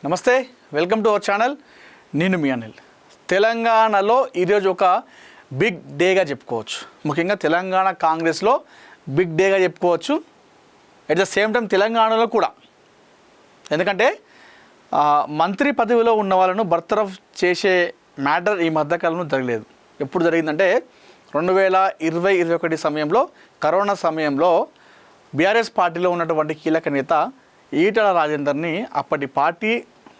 నమస్తే, welcome to our channel. నేను మీ అనిల్. తెలంగాణలో ఈరోజు ఒక బిగ్ డేగా చెప్పుకోవచ్చు. ముఖ్యంగా తెలంగాణ కాంగ్రెస్లో బిగ్ డేగా చెప్పుకోవచ్చు. అట్ ద సేమ్ టైం తెలంగాణలో కూడా, ఎందుకంటే మంత్రి పదవిలో ఉన్న వాళ్ళను బర్తరఫ్ చేసే మ్యాటర్ ఈ మధ్యకాలంలో జరగలేదు. ఎప్పుడు జరిగిందంటే 2020-21 సమయంలో, కరోనా సమయంలో బీఆర్ఎస్ పార్టీలో ఉన్నటువంటి కీలక నేత ఈటల రాజేందర్ని అప్పటి పార్టీ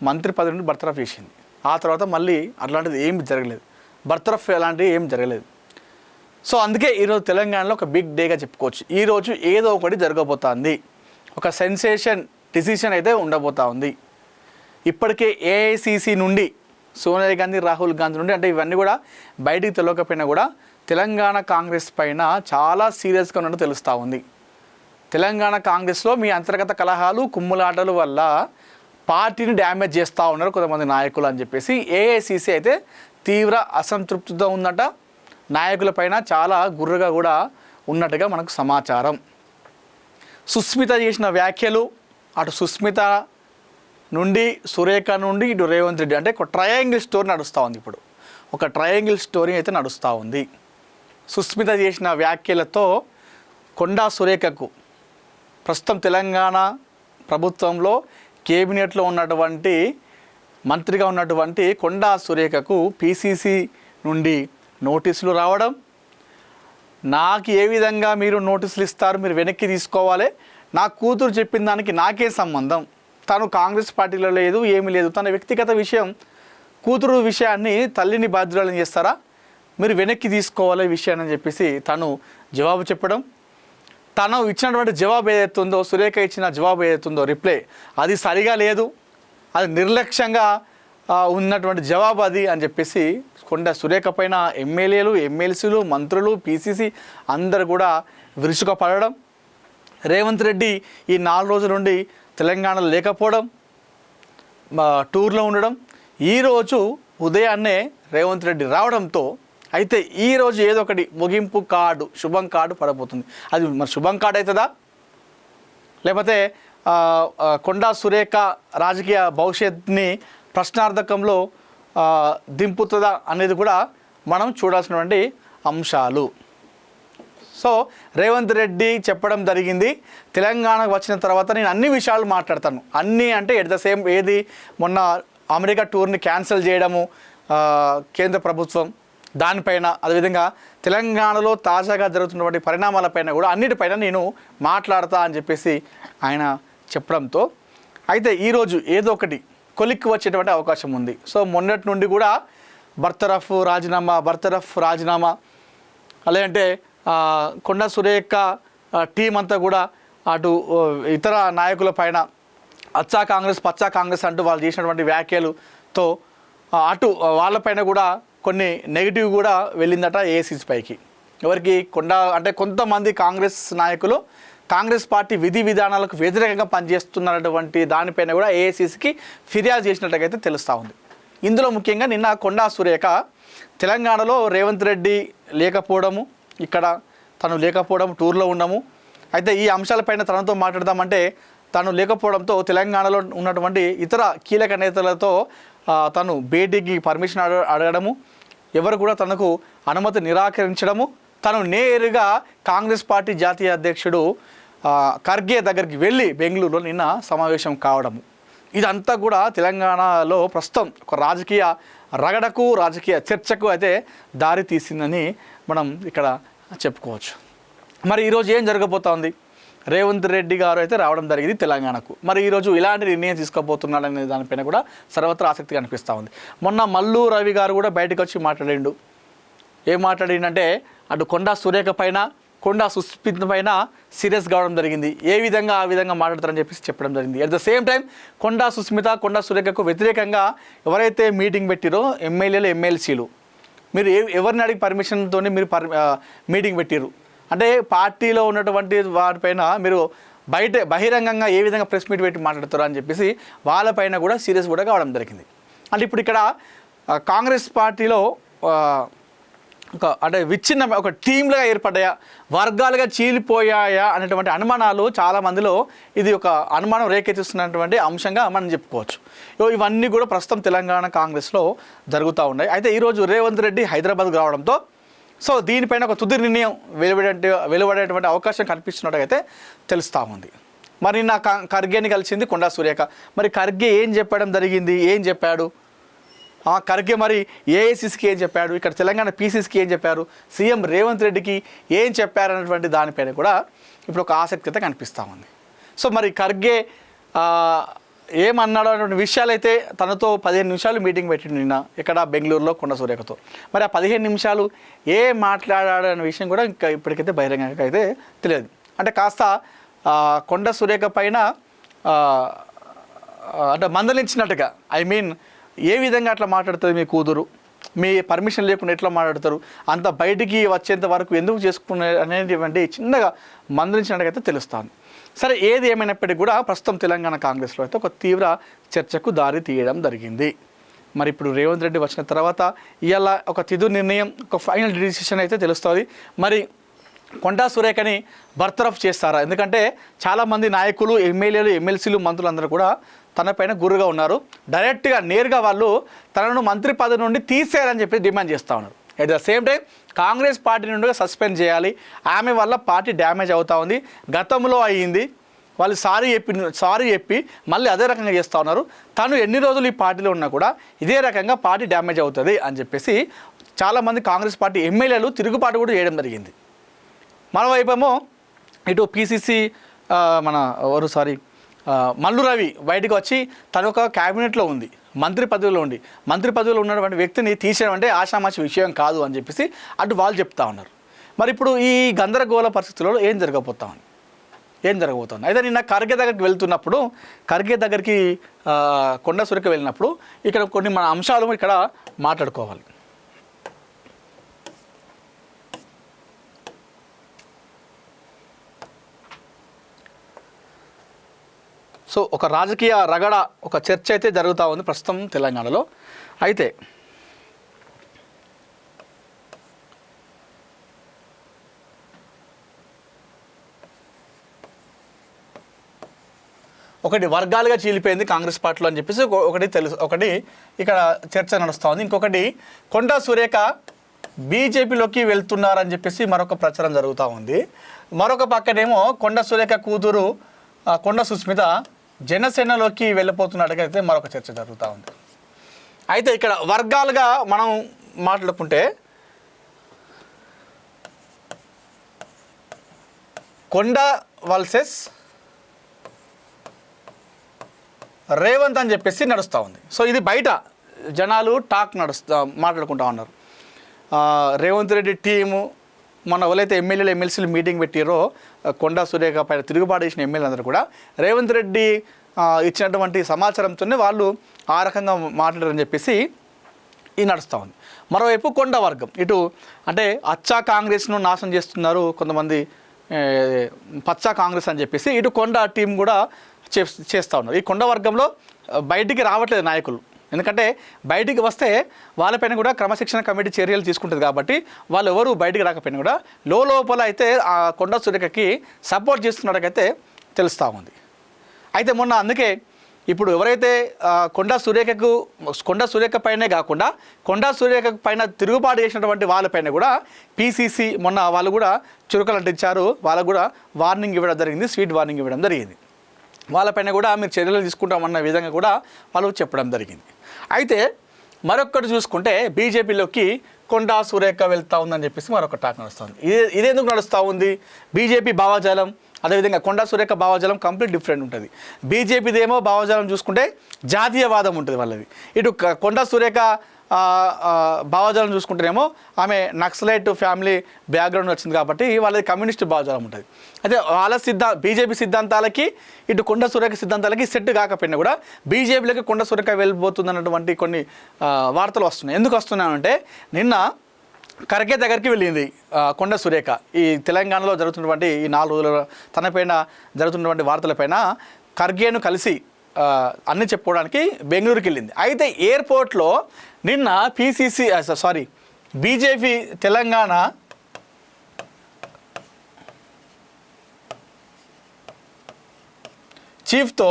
మంత్రి పదవి నుండి బర్తరఫ్ చేసింది. ఆ తర్వాత మళ్ళీ అట్లాంటిది ఏమి జరగలేదు, బర్తరఫ్ అలాంటివి ఏమి జరగలేదు. సో అందుకే ఈరోజు తెలంగాణలో ఒక బిగ్ డేగా చెప్పుకోవచ్చు. ఈరోజు ఏదో ఒకటి జరగబోతోంది, ఒక సెన్సేషన్ డిసిషన్ అయితే ఉండబోతా ఉంది. ఇప్పటికే ఏఐసిసి నుండి సోనియా గాంధీ, రాహుల్ గాంధీ నుండి, అంటే ఇవన్నీ కూడా బయటికి తెలియకపోయినా కూడా తెలంగాణ కాంగ్రెస్ పైన చాలా సీరియస్గా ఉన్నట్టు తెలుస్తూ ఉంది. తెలంగాణ కాంగ్రెస్లో మీ అంతర్గత కలహాలు, కుమ్ములాటల వల్ల పార్టీని డ్యామేజ్ చేస్తూ ఉన్నారు కొంతమంది నాయకులు అని చెప్పేసి ఏఐసిసి అయితే తీవ్ర అసంతృప్తితో ఉందట. నాయకుల పైన చాలా గుర్రగా కూడా ఉన్నట్టుగా మనకు సమాచారం. సుస్మిత చేసిన వ్యాఖ్యలు, అటు సుస్మిత నుండి, సురేఖ నుండి, ఇటు రేవంత్ రెడ్డి, అంటే ఒక ట్రయాంగిల్ స్టోరీ నడుస్తూ ఉంది. ఇప్పుడు ఒక ట్రయాంగిల్ స్టోరీ అయితే నడుస్తూ ఉంది. సుస్మిత చేసిన వ్యాఖ్యలతో కొండా సురేఖకు, ప్రస్తుతం తెలంగాణ ప్రభుత్వంలో కేబినెట్లో ఉన్నటువంటి మంత్రిగా ఉన్నటువంటి కొండా సురేఖకు పిసిసి నుండి నోటీసులు రావడం, నాకు ఏ విధంగా మీరు నోటీసులు ఇస్తారు, మీరు వెనక్కి తీసుకోవాలి, నా కూతురు చెప్పిన దానికి నాకే సంబంధం, తను కాంగ్రెస్ పార్టీలో లేదు, ఏమీ లేదు, తన వ్యక్తిగత విషయం, కూతురు విషయాన్ని తల్లిని బాధ్యురాలను చేస్తారా, మీరు వెనక్కి తీసుకోవాలి ఈ విషయాన్ని అని చెప్పేసి తను జవాబు చెప్పడం, తను ఇచ్చినటువంటి జవాబు ఏదైతుందో, సురేఖ ఇచ్చిన జవాబు ఏదైతుందో రిప్లై, అది సరిగా లేదు, అది నిర్లక్ష్యంగా ఉన్నటువంటి జవాబు అది అని చెప్పేసి కొండ సురేఖ పైన ఎమ్మెల్యేలు, ఎమ్మెల్సీలు, మంత్రులు, పిసిసి అందరు కూడా విరుచుకుపడడం, రేవంత్ రెడ్డి ఈ 4 రోజుల నుండి తెలంగాణలో లేకపోవడం, టూర్లో ఉండడం, ఈరోజు ఉదయాన్నే రేవంత్ రెడ్డి రావడంతో అయితే ఈరోజు ఏదో ఒకటి ముగింపు కార్డు, శుభం కార్డు పడబోతుంది. అది మరి శుభం కార్డు అవుతుందా, లేకపోతే కొండా సురేఖ రాజకీయ భవిష్యత్తుని ప్రశ్నార్థకంలో దింపుతుందా అనేది కూడా మనం చూడాల్సినటువంటి అంశాలు. సో రేవంత్ రెడ్డి చెప్పడం జరిగింది, తెలంగాణకు వచ్చిన తర్వాత నేను అన్ని విషయాలు మాట్లాడతాను. అన్నీ అంటే ఎట్ ద సేమ్, ఏది మొన్న అమెరికా టూర్ని క్యాన్సిల్ చేయడము కేంద్ర ప్రభుత్వం, దానిపైన, అదేవిధంగా తెలంగాణలో తాజాగా జరుగుతున్నటువంటి పరిణామాలపైన కూడా అన్నిటిపైన నేను మాట్లాడతా అని చెప్పేసి ఆయన చెప్పడంతో అయితే ఈరోజు ఏదో ఒకటి కొలిక్కి వచ్చేటువంటి అవకాశం ఉంది. సో మొన్నటి నుండి కూడా బర్తరఫ్ రాజీనామా, లేదంటే కొండా సురేఖ టీం అంతా కూడా అటు ఇతర నాయకుల పైన అచ్చా కాంగ్రెస్, పచ్చా కాంగ్రెస్ అంటూ వాళ్ళు చేసినటువంటి వ్యాఖ్యలతో అటు వాళ్ళపైన కూడా కొన్ని నెగిటివ్ కూడా వెళ్ళిందట ఏఐసిసి పైకి. ఎవరికి? అంటే కొంతమంది కాంగ్రెస్ నాయకులు కాంగ్రెస్ పార్టీ విధి విధానాలకు వ్యతిరేకంగా పనిచేస్తున్నటువంటి దానిపైన కూడా ఏఐసిసికి ఫిర్యాదు చేసినట్టుగైతే తెలుస్తూ ఉంది. ఇందులో ముఖ్యంగా నిన్న కొండా సురేఖ తెలంగాణలో రేవంత్ రెడ్డి లేకపోవడము, ఇక్కడ తను లేకపోవడం, టూర్లో ఉండము, అయితే ఈ అంశాలపైన తనతో మాట్లాడదామంటే తను లేకపోవడంతో తెలంగాణలో ఉన్నటువంటి ఇతర కీలక నేతలతో తను భేటీకి పర్మిషన్ అడగడము, ఎవరు కూడా తనకు అనుమతి నిరాకరించడము, తను నేరుగా కాంగ్రెస్ పార్టీ జాతీయ అధ్యక్షుడు ఖర్గే దగ్గరికి వెళ్ళి బెంగళూరులో నిన్న సమావేశం కావడము, ఇదంతా కూడా తెలంగాణలో ప్రస్తుతం ఒక రాజకీయ రగడకు, రాజకీయ చర్చకు అయితే దారి తీసిందని మనం ఇక్కడ చెప్పుకోవచ్చు. మరి ఈరోజు ఏం జరగబోతోంది? రేవంత్ రెడ్డి గారు అయితే రావడం జరిగింది తెలంగాణకు. మరి ఈరోజు ఇలాంటి నిర్ణయం తీసుకోబోతున్నాడనే దానిపైన కూడా సర్వత్రా ఆసక్తి కనిపిస్తూ ఉంది. మొన్న మల్లు రవి గారు కూడా బయటకు వచ్చి మాట్లాడిండు. ఏం మాట్లాడిండంటే అటు కొండా సురేఖ పైన, కొండా సుస్మిత పైన సీరియస్ కావడం జరిగింది. ఏ విధంగా ఆ విధంగా మాట్లాడతారని చెప్పేసి చెప్పడం జరిగింది. అట్ ద సేమ్ టైం కొండా సుస్మిత, కొండా సురేఖకు వ్యతిరేకంగా ఎవరైతే మీటింగ్ పెట్టిరో ఎమ్మెల్యేలు, ఎమ్మెల్సీలు, మీరు ఎవరిని అడిగి పర్మిషన్తో మీరు మీటింగ్ పెట్టిరు అంటే పార్టీలో ఉన్నటువంటి వారిపైన మీరు బహిరంగంగా ఏ విధంగా ప్రెస్ మీట్ పెట్టి మాట్లాడతారు అని చెప్పేసి వాళ్ళపైన కూడా సీరియస్ కూడా కావడం జరిగింది. అంటే ఇప్పుడు ఇక్కడ కాంగ్రెస్ పార్టీలో అంటే విచ్ఛిన్న ఒక టీంలుగా ఏర్పడ్డాయా, వర్గాలుగా చీలిపోయాయా అనేటువంటి అనుమానాలు చాలా మందిలో ఇది ఒక అనుమానం రేకెత్తిస్తున్నటువంటి అంశంగా మనం చెప్పుకోవచ్చు. ఇవన్నీ కూడా ప్రస్తుతం తెలంగాణ కాంగ్రెస్లో జరుగుతూ ఉన్నాయి. అయితే ఈరోజు రేవంత్ రెడ్డి హైదరాబాద్కు రావడంతో సో దీనిపైన ఒక తుది నిర్ణయం వెలువడేటువంటి అవకాశం కనిపిస్తున్నట్టయితే తెలుస్తూ ఉంది. మరి నా ఖర్గేని కలిసింది కొండా సురేఖ. మరి ఖర్గే ఏం చెప్పడం జరిగింది, ఏం చెప్పాడు? ఖర్గే మరి ఏఐసిసికి ఏం చెప్పాడు, ఇక్కడ తెలంగాణ పీసీసీకి ఏం చెప్పారు, సీఎం రేవంత్ రెడ్డికి ఏం చెప్పారన్నటువంటి దానిపైన కూడా ఇప్పుడు ఒక ఆసక్తిత కనిపిస్తూ ఉంది. సో మరి ఖర్గే ఏమన్నాడు అనే విషయాలు అయితే తనతో 15 నిమిషాలు మీటింగ్ పెట్టిండు నిన్న ఇక్కడ బెంగళూరులో కొండా సురేఖతో. మరి ఆ 15 నిమిషాలు ఏం మాట్లాడాడు అనే విషయం కూడా ఇంకా ఇప్పటికైతే బహిరంగంగా అయితే తెలియదు. అంటే కాస్త కొండా సురేఖ పైన అంటే మందలించినట్టుగా, ఐ మీన్ ఏ విధంగా అట్లా మాట్లాడుతుంది మీ కూతురు, మీ పర్మిషన్ లేకుండా ఎట్లా మాట్లాడతారు, అంత బయటికి వచ్చేంత వరకు ఎందుకు చేసుకునే అనేటువంటి చిన్నగా మందలించినట్టుగైతే తెలుస్తుంది. సరే, ఏది ఏమైనప్పటికీ కూడా ప్రస్తుతం తెలంగాణ కాంగ్రెస్లో అయితే ఒక తీవ్ర చర్చకు దారి తీయడం జరిగింది. మరి ఇప్పుడు రేవంత్ రెడ్డి వచ్చిన తర్వాత ఇవాళ ఒక తుది నిర్ణయం, ఒక ఫైనల్ డిసిషన్ అయితే తెలుస్తుంది. మరి కొండా సురేఖని బర్తరఫ్ చేస్తారా? ఎందుకంటే చాలామంది నాయకులు, ఎమ్మెల్యేలు, ఎమ్మెల్సీలు, మంత్రులందరూ కూడా తనపైన గురుగా ఉన్నారు. డైరెక్ట్గా నేరుగా వాళ్ళు తనను మంత్రి పదవి నుండి తీసేయాలని చెప్పి డిమాండ్ చేస్తూ ఉన్నారు. At the same time Congress party నుండి సస్పెండ్ చేయాలి, ఆమె వల్ల పార్టీ డ్యామేజ్ అవుతూ ఉంది, గతంలో అయ్యింది, వాళ్ళు సారీ చెప్పి మళ్ళీ అదే రకంగా చేస్తూ ఉన్నారు, తను ఎన్ని రోజులు ఈ పార్టీలో ఉన్నా కూడా ఇదే రకంగా పార్టీ డ్యామేజ్ అవుతుంది అని చెప్పేసి చాలామంది కాంగ్రెస్ పార్టీ ఎమ్మెల్యేలు తిరుగుబాటు కూడా చేయడం జరిగింది. మరోవైపేమో ఇటు పీసీసీ మల్లు రవి బయటకు వచ్చి తను ఒక క్యాబినెట్లో ఉంది, మంత్రి పదవిలో ఉన్నటువంటి వ్యక్తిని తీసేయడం అంటే ఆషామాషి విషయం కాదు అని చెప్పేసి అటు వాళ్ళు చెప్తా ఉన్నారు. మరి ఇప్పుడు ఈ గందరగోళ పరిస్థితులలో ఏం జరగబోతుంది? అయితే నిన్న ఖర్గే దగ్గరికి కొండా సురేఖ వెళ్ళినప్పుడు ఇక్కడ కొన్ని మన అంశాలు ఇక్కడ మాట్లాడుకోవాలి. సో ఒక రాజకీయ రగడ, ఒక చర్చ అయితే జరుగుతూ ఉంది ప్రస్తుతం తెలంగాణలో. అయితే ఒకటి వర్గాలుగా చీలిపోయింది కాంగ్రెస్ పార్టీలో అని చెప్పేసి ఒకటి ఇక్కడ చర్చ నడుస్తూ ఉంది. ఇంకొకటి కొండా సురేఖ బీజేపీలోకి వెళ్తున్నారని చెప్పేసి మరొక ప్రచారం జరుగుతూ ఉంది. మరొక పక్కనేమో కొండా సురేఖ కూతురు కొండా సుస్మిత జనసేనలోకి వెళ్ళిపోతున్నట్టుగా మరొక చర్చ జరుగుతూ ఉంది. అయితే ఇక్కడ వర్గాలుగా మనం మాట్లాడుకుంటే కొండా వర్సెస్ రేవంత్ అని చెప్పేసి నడుస్తూ ఉంది. సో ఇది బయట జనాలు మాట్లాడుకుంటూ ఉన్నారు. రేవంత్ రెడ్డి టీము మొన్న ఎవరైతే ఎమ్మెల్యేలు, ఎమ్మెల్సీలు మీటింగ్ పెట్టారో కొండా సురేఖ పైన తిరుగుబాటు చేసిన ఎమ్మెల్యేలు అందరూ కూడా రేవంత్ రెడ్డి ఇచ్చినటువంటి సమాచారంతోనే వాళ్ళు ఆ రకంగా మాట్లాడారని చెప్పేసి ఇది నడుస్తూ ఉంది. మరోవైపు కొండా వర్గం ఇటు అంటే అచ్చా కాంగ్రెస్ను నాశనం చేస్తున్నారు కొంతమంది, పచ్చా కాంగ్రెస్ అని చెప్పేసి ఇటు కొండా టీం కూడా చేస్తూ ఉన్నారు. ఈ కొండ వర్గంలో బయటికి రావట్లేదు నాయకులు, ఎందుకంటే బయటికి వస్తే వాళ్ళపైన కూడా క్రమశిక్షణ కమిటీ చర్యలు తీసుకుంటుంది కాబట్టి వాళ్ళు ఎవరు బయటికి రాకపోయినా కూడా లోపల అయితే ఆ కొండా సురేఖకి సపోర్ట్ చేస్తున్నట్టుకైతే తెలుస్తూ ఉంది. అయితే మొన్న అందుకే ఇప్పుడు ఎవరైతే కొండా సురేఖ పైనే కాకుండా కొండా సురేఖ పైన తిరుగుబాటు చేసినటువంటి వాళ్ళపైన కూడా పీసీసీ మొన్న వాళ్ళు కూడా చురుకలు అంటించారు, వాళ్ళకు కూడా వార్నింగ్ ఇవ్వడం జరిగింది, స్వీట్ వార్నింగ్ ఇవ్వడం జరిగింది. వాళ్ళపైన కూడా మీరు చర్యలు తీసుకుంటామన్న విధంగా కూడా వాళ్ళు చెప్పడం జరిగింది. అయితే మరొకటి చూసుకుంటే బీజేపీలోకి కొండా సురేఖ వెళ్తూ ఉందని చెప్పేసి మరొక టాక్ నడుస్తుంది. ఇదేందుకు నడుస్తూ ఉంది? బీజేపీ భావజాలం, అదేవిధంగా కొండా సురేఖ భావజాలం కంప్లీట్ డిఫరెంట్ ఉంటుంది. బీజేపీదేమో భావజాలం చూసుకుంటే జాతీయవాదం ఉంటుంది వాళ్ళది. ఇటు కొండా సురేఖ భావజాలం చూసుకుంటేనేమో ఆమె నక్సలైట్ ఫ్యామిలీ బ్యాక్గ్రౌండ్ వచ్చింది కాబట్టి వాళ్ళది కమ్యూనిస్ట్ భావజాలం ఉంటుంది. అయితే వాళ్ళ బీజేపీ సిద్ధాంతాలకి ఇటు కొండా సురేఖ సిద్ధాంతాలకి సెట్ కాకపోయినా కూడా బీజేపీలోకి కొండా సురేఖ వెళ్ళిపోతుంది అన్నటువంటి కొన్ని వార్తలు వస్తున్నాయి. ఎందుకు వస్తున్నాయంటే నిన్న ఖర్గే దగ్గరికి వెళ్ళింది కొండా సురేఖ. ఈ తెలంగాణలో జరుగుతున్నటువంటి ఈ 4 రోజుల తనపైన జరుగుతున్నటువంటి వార్తలపైన ఖర్గేను కలిసి అన్నీ చెప్పుకోవడానికి బెంగళూరుకి వెళ్ళింది. అయితే ఎయిర్పోర్ట్లో నిన్న బీజేపీ తెలంగాణ చీఫ్తో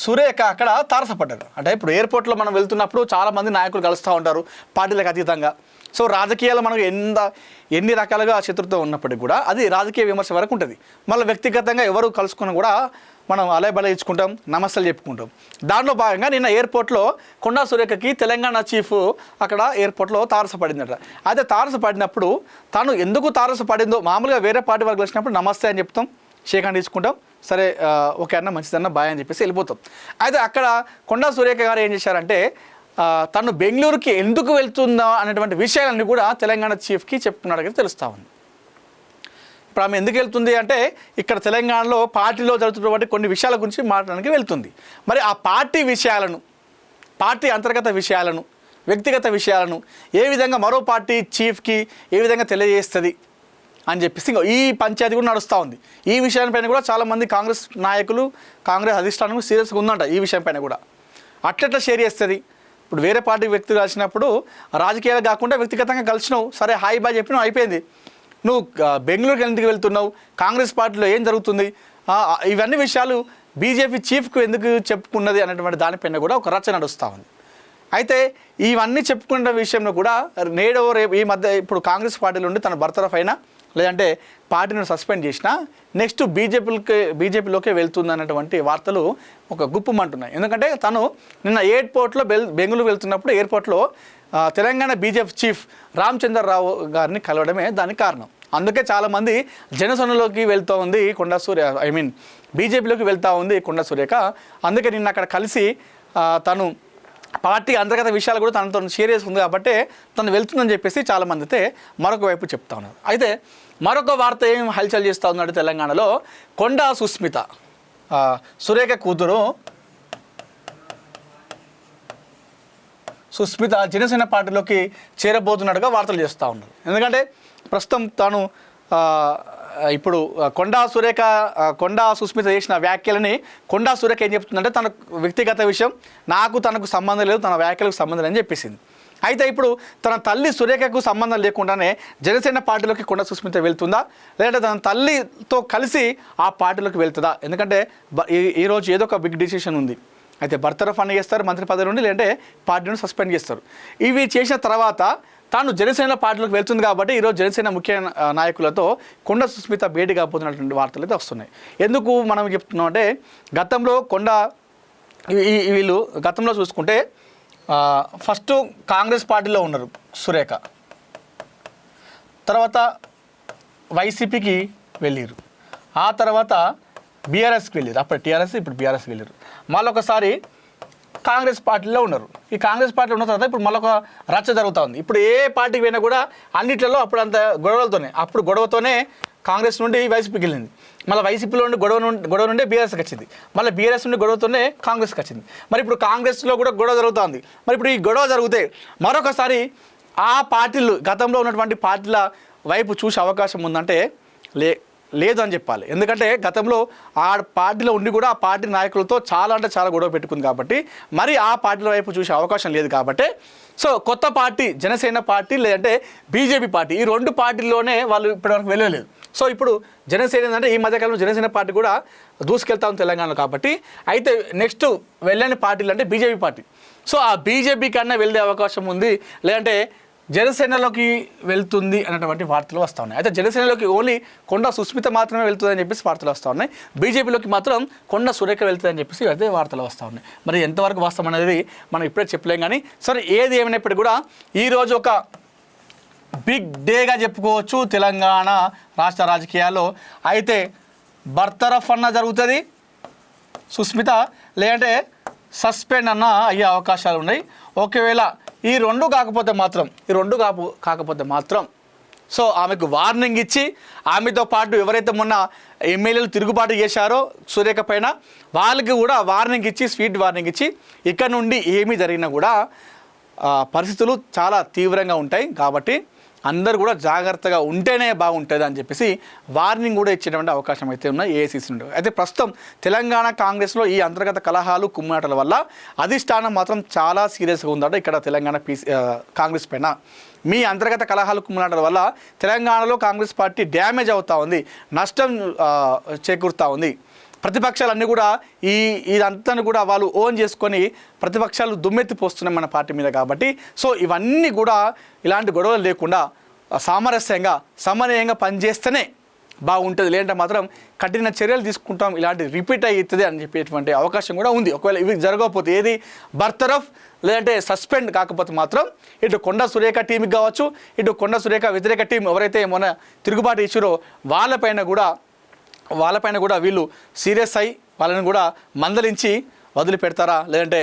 సురేఖ అక్కడ తారసపడ్డారు. అంటే ఇప్పుడు ఎయిర్పోర్ట్లో మనం వెళ్తున్నప్పుడు చాలామంది నాయకులు కలుస్తూ ఉంటారు పార్టీలకు అతీతంగా. సో రాజకీయాలు మనకు ఎన్ని రకాలుగా శత్రుత్వం ఉన్నప్పటికీ కూడా అది రాజకీయ విమర్శ వరకు ఉంటుంది. మళ్ళీ వ్యక్తిగతంగా ఎవరు కలుసుకున్నా కూడా మనం అలయబల ఇచ్చుకుంటాం, నమస్తలు చెప్పుకుంటాం. దాంట్లో భాగంగా నిన్న ఎయిర్పోర్ట్లో కొండా సురేఖకి తెలంగాణ చీఫ్ అక్కడ ఎయిర్పోర్ట్లో తారసపడిందట. అయితే తారసపడినప్పుడు తను ఎందుకు తారసపడిందో మామూలుగా వేరే పార్టీ వరకు వచ్చినప్పుడు నమస్తే అని చెప్తాం, షేక్ హ్యాండ్ తీసుకుంటాం, సరే ఓకే అన్న మంచిదన్న బాయ్ అని చెప్పేసి వెళ్ళిపోతాం. అయితే అక్కడ కొండా సురేఖ గారు ఏం చేశారంటే తను బెంగళూరుకి ఎందుకు వెళ్తుందా అనేటువంటి విషయాలన్నీ కూడా తెలంగాణ చీఫ్కి చెప్పుకున్నాడు తెలుస్తూ ఉంది. ఇప్పుడు ఆమె ఎందుకు వెళ్తుంది అంటే ఇక్కడ తెలంగాణలో పార్టీలో జరుగుతున్నటువంటి కొన్ని విషయాల గురించి మాట్లాడడానికి వెళ్తుంది. మరి ఆ పార్టీ విషయాలను, పార్టీ అంతర్గత విషయాలను, వ్యక్తిగత విషయాలను ఏ విధంగా మరో పార్టీ చీఫ్కి ఏ విధంగా తెలియజేస్తుంది అని చెప్పేసి ఈ పంచాయతీ కూడా నడుస్తూ ఉంది. ఈ విషయాలపైన కూడా చాలామంది కాంగ్రెస్ నాయకులు, కాంగ్రెస్ అధిష్టానం సీరియస్గా ఉందంట. ఈ విషయంపైన కూడా అట్లెట్లా షేర్ చేస్తుంది. ఇప్పుడు వేరే పార్టీ వ్యక్తులు కలిసినప్పుడు రాజకీయాలు కాకుండా వ్యక్తిగతంగా కలిసినావు, సరే హాయ్ బాయ్ చెప్పినావు, అయిపోయింది. నువ్వు బెంగళూరుకి ఎందుకు వెళ్తున్నావు, కాంగ్రెస్ పార్టీలో ఏం జరుగుతుంది, ఇవన్నీ విషయాలు బీజేపీ చీఫ్కు ఎందుకు చెప్పుకున్నది అనేటువంటి దానిపైన కూడా ఒక రచన నడుస్తూ ఉంది. అయితే ఇవన్నీ చెప్పుకున్న విషయంలో కూడా నేడో రేపు ఈ మధ్య ఇప్పుడు కాంగ్రెస్ పార్టీలో ఉండి తన బర్తరఫ్ అయినా లేదంటే పార్టీని సస్పెండ్ చేసినా నెక్స్ట్ బీజేపీలోకే వెళ్తుంది అన్నటువంటి వార్తలు ఒక గుప్పమంటున్నాయి. ఎందుకంటే తను నిన్న ఎయిర్పోర్ట్లో బెంగళూరు వెళ్తున్నప్పుడు ఎయిర్పోర్ట్లో తెలంగాణ బీజేపీ చీఫ్ రామచంద్రరావు గారిని కలవడమే దానికి కారణం. అందుకే చాలామంది జనసేనలోకి వెళ్తూ ఉంది కొండా సురేఖ, బీజేపీలోకి వెళ్తూ ఉంది కొండా సురేఖ. అందుకే నిన్న అక్కడ కలిసి తను పార్టీ అంతర్గత విషయాలు కూడా తనతో షేర్ చేసుకుంది కాబట్టి తను వెళ్తుందని చెప్పేసి చాలామంది అయితే మరొక వైపు చెప్తా ఉన్నారు. అయితే మరొక వార్త ఏం హల్చల్ చేస్తూ ఉన్నాడు తెలంగాణలో, కొండా సుస్మిత సురేఖ కూతురు సుస్మిత జనసేన పార్టీలోకి చేరబోతున్నట్టుగా వార్తలు చేస్తూ ఉన్నారు. ఎందుకంటే ప్రస్తుతం తాను ఇప్పుడు కొండా సుస్మిత చేసిన వ్యాఖ్యలని కొండా సురేఖ ఏం చెప్తుందంటే తన వ్యక్తిగత విషయం, తనకు సంబంధం లేదు, తన వ్యాఖ్యలకు సంబంధం లేదని చెప్పేసింది. అయితే ఇప్పుడు తన తల్లి సురేఖకు సంబంధం లేకుండానే జనసేన పార్టీలోకి కొండా సుస్మిత వెళ్తుందా, లేదంటే తన తల్లితో కలిసి ఆ పార్టీలోకి వెళ్తుందా? ఎందుకంటే ఈరోజు ఏదో ఒక బిగ్ డిసిషన్ ఉంది. అయితే బర్తరఫ్ అని చేస్తారు మంత్రి పదవి నుండి, లేదంటే పార్టీని సస్పెండ్ చేస్తారు. ఇవి చేసిన తర్వాత తాను జనసేన పార్టీలోకి వెళ్తుంది కాబట్టి ఈరోజు జనసేన ముఖ్య నాయకులతో కొండా సుస్మిత భేటీ కాబోతున్నటువంటి వార్తలు అయితే వస్తున్నాయి. ఎందుకు మనం చెప్తున్నాం అంటే గతంలో వీళ్ళు గతంలో చూసుకుంటే ఫస్ట్ కాంగ్రెస్ పార్టీలో ఉన్నారు సురేఖ, తర్వాత వైసీపీకి వెళ్ళారు, ఆ తర్వాత బీఆర్ఎస్కి వెళ్ళారు, అప్పుడు టీఆర్ఎస్ ఇప్పుడు బీఆర్ఎస్కి వెళ్ళారు, మళ్ళీ ఒకసారి కాంగ్రెస్ పార్టీలో ఉన్నారు. ఈ కాంగ్రెస్ పార్టీలో ఉన్న తర్వాత ఇప్పుడు మళ్ళొక రచ్చ జరుగుతూ ఉంది. ఇప్పుడు ఏ పార్టీకి పోయినా కూడా అన్నిట్లలో అప్పుడు అంత గొడవలతోనే, అప్పుడు గొడవతోనే కాంగ్రెస్ నుండి వైసీపీకి వెళ్ళింది, మళ్ళీ వైసీపీలో నుండి గొడవ నుండి బీఆర్ఎస్కి వచ్చింది, మళ్ళీ బీఆర్ఎస్ నుండి గొడవతోనే కాంగ్రెస్కి వచ్చింది. మరి ఇప్పుడు కాంగ్రెస్లో కూడా గొడవ జరుగుతుంది. మరి ఇప్పుడు ఈ గొడవ జరిగితే మరొకసారి ఆ పార్టీలు గతంలో ఉన్నటువంటి పార్టీల వైపు చూసే అవకాశం ఉందంటే లేదు అని చెప్పాలి. ఎందుకంటే గతంలో ఆ పార్టీలో ఉండి కూడా ఆ పార్టీ నాయకులతో చాలా అంటే చాలా గొడవ పెట్టుకుంది కాబట్టి మరి ఆ పార్టీల వైపు చూసే అవకాశం లేదు కాబట్టి సో కొత్త పార్టీ జనసేన పార్టీ లేదంటే బీజేపీ పార్టీ, ఈ రెండు పార్టీల్లోనే వాళ్ళు ఇప్పటివరకు వెళ్ళలేదు. సో ఇప్పుడు జనసేన ఏంటంటే ఈ మధ్యకాలంలో జనసేన పార్టీ కూడా దూసుకెళ్తాం తెలంగాణలో కాబట్టి, అయితే నెక్స్ట్ వెళ్ళని పార్టీలు అంటే బీజేపీ పార్టీ. సో ఆ బీజేపీ కన్నా వెళ్ళే అవకాశం ఉంది, లేదంటే జనసేనలోకి వెళ్తుంది అనేటువంటి వార్తలు వస్తూ ఉన్నాయి. అయితే జనసేనలోకి ఓన్లీ కొండా సుస్మిత మాత్రమే వెళ్తుందని చెప్పేసి వార్తలు వస్తూ ఉన్నాయి, బీజేపీలోకి మాత్రం కొండా సురేఖ వెళ్తుందని చెప్పేసి అయితే వార్తలు వస్తూ ఉన్నాయి. మరి ఎంతవరకు వాస్తవం అనేది మనం ఇప్పుడే చెప్పలేం. కానీ సరే ఏది ఏమైనప్పటికీ కూడా ఈరోజు ఒక బిగ్ డేగా చెప్పుకోవచ్చు తెలంగాణ రాష్ట్ర రాజకీయాల్లో. అయితే బర్తరఫ్ అన్న జరుగుతుంది సుస్మిత, లేదంటే సస్పెండ్ అన్న అయ్యే అవకాశాలు ఉన్నాయి. ఒకవేళ ఈ రెండు కాకపోతే మాత్రం సో ఆమెకు వార్నింగ్ ఇచ్చి ఆమెతో పాటు ఎవరైతే మొన్న ఎమ్మెల్యేలు తిరుగుబాటు చేశారో సురేఖ పైన వాళ్ళకి కూడా వార్నింగ్ ఇచ్చి, స్వీట్ వార్నింగ్ ఇచ్చి ఇక్కడ నుండి ఏమీ జరిగినా కూడా పరిస్థితులు చాలా తీవ్రంగా ఉంటాయి. కాబట్టి అందరూ కూడా జాగ్రత్తగా ఉంటేనే బాగుంటుంది అని చెప్పేసి వార్నింగ్ కూడా ఇచ్చేటువంటి అవకాశం అయితే ఉన్నాయి ఏఐసీసీ నుండి. అయితే ప్రస్తుతం తెలంగాణ కాంగ్రెస్లో ఈ అంతర్గత కలహాలు కుమ్మాటల వల్ల అధిష్టానం మాత్రం చాలా సీరియస్గా ఉందట ఇక్కడ తెలంగాణ కాంగ్రెస్ పైన. మీ అంతర్గత కలహాలు కుమ్మాటల వల్ల తెలంగాణలో కాంగ్రెస్ పార్టీ డ్యామేజ్ అవుతూ ఉంది, నష్టం చేకూరుతూ ఉంది. ప్రతిపక్షాలన్నీ కూడా ఇదంతా కూడా వాళ్ళు ఓన్ చేసుకొని ప్రతిపక్షాలు దుమ్మెత్తిపోస్తున్నాయి మన పార్టీ మీద. కాబట్టి సో ఇవన్నీ కూడా ఇలాంటి గొడవలు లేకుండా సామరస్యంగా సమన్వయంగా పనిచేస్తేనే బాగుంటుంది, లేదంటే మాత్రం కఠిన చర్యలు తీసుకుంటాం, ఇలాంటి రిపీట్ అవుతుంది అని చెప్పేటువంటి అవకాశం కూడా ఉంది. ఒకవేళ ఇవి జరగకపోతే ఏది బర్తరఫ్ లేదంటే సస్పెండ్ కాకపోతే మాత్రం ఇటు కొండ సురేఖ టీంకి కావచ్చు, ఇటు కొండ సురేఖ వ్యతిరేక టీం ఎవరైతే మొన్న తిరుగుబాటు ఇచ్చారో వాళ్ళపైన కూడా వీళ్ళు సీరియస్ అయ్యి వాళ్ళని కూడా మందలించి వదిలిపెడతారా, లేదంటే